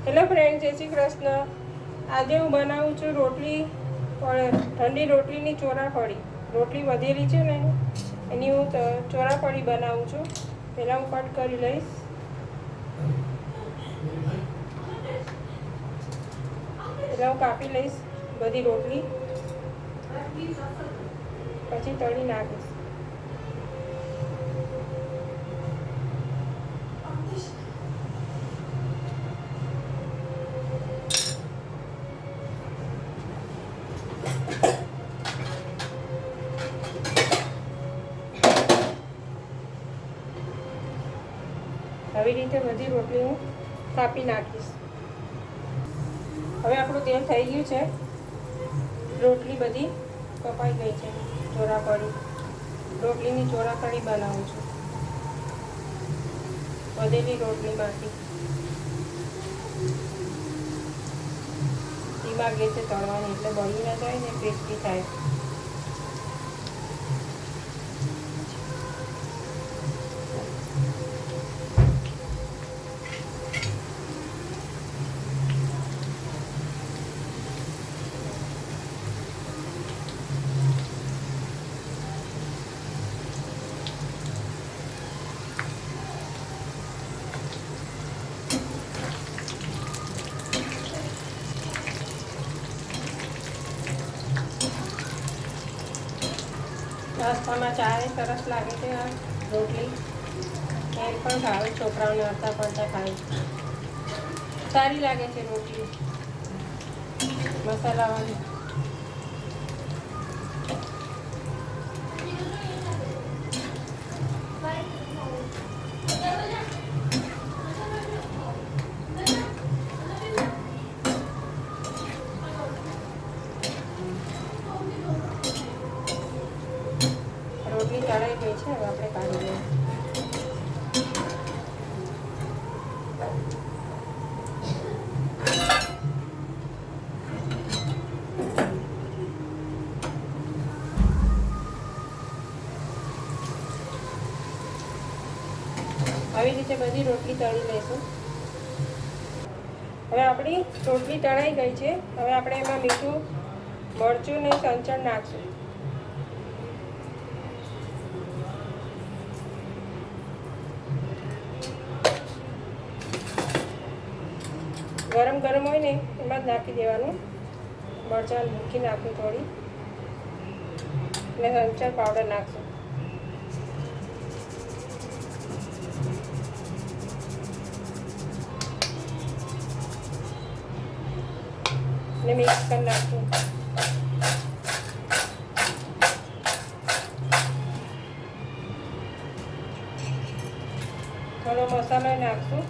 Hello friend, જય શ્રી કૃષ્ણ. આજે હું બનાવું છું રોટલી, ઠંડી રોટલીની ચોરાફળી. રોટલી વધેલી છે ને એની હું ચોરાફળી બનાવું છું. પહેલાં હું કટ કરી લઈશ. પહેલાં હું કાપી લઈશ બધી રોટલી, પછી તળી નાખીશ. આવી રીતે બધી રોટલી હું કાપી નાખીશ. હવે આપણું તેલ થઈ ગયું છે. રોટલી બધી કપાઈ ગઈ છે. ચોરાફળી રોટલીની ચોરાફળી બનાવું છું વધેલી રોટલીમાંથી. ધીમા ગેસે તળવાની એટલે બળી ના જાય ને ક્રિસ્પી થાય. નાસ્તામાં ચાય સરસ લાગે છે. આ રોટલી એમ પણ ભાવે, છોકરાઓને હરતા પડતા ખાય. સારી લાગે છે રોટલી મસાલાવાળી. રોટલી તળાઈ ગઈ છે. હવે આપણે કાઢી લઈએ. આવી રીતે બધી રોટલી તળી લઈશું. હવે આપણી રોટલી તળાઈ ગઈ છે. હવે આપણે એમાં મીઠું, મરચું ને સંચળ નાખશું. ગરમ ગરમ હોય ને એમાં જ નાખી દેવાનું. મરચાં મૂકી નાખું થોડી, અને સંચળ પાવડર નાખશું. ને મિક્સ કરી નાખશું. થોડો મસાલો નાખશું.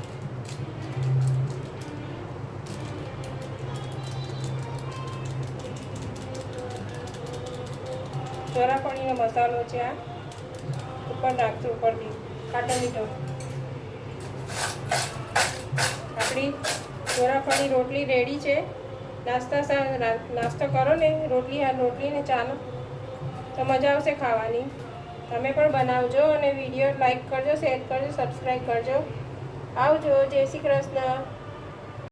ચોરાફળીનો મસાલો છે આ, ઉપર નાખશું. ઉપરથી ખાટો મીઠો. આપણી ચોરાફળી રોટલી રેડી છે. નાસ્તો કરો ને રોટલી ને ચાનો તો મજા આવશે ખાવાની. તમે પણ બનાવજો અને વિડીયો લાઈક કરજો, શેર કરજો, સબસ્ક્રાઈબ કરજો. આવજો. જય શ્રી કૃષ્ણ.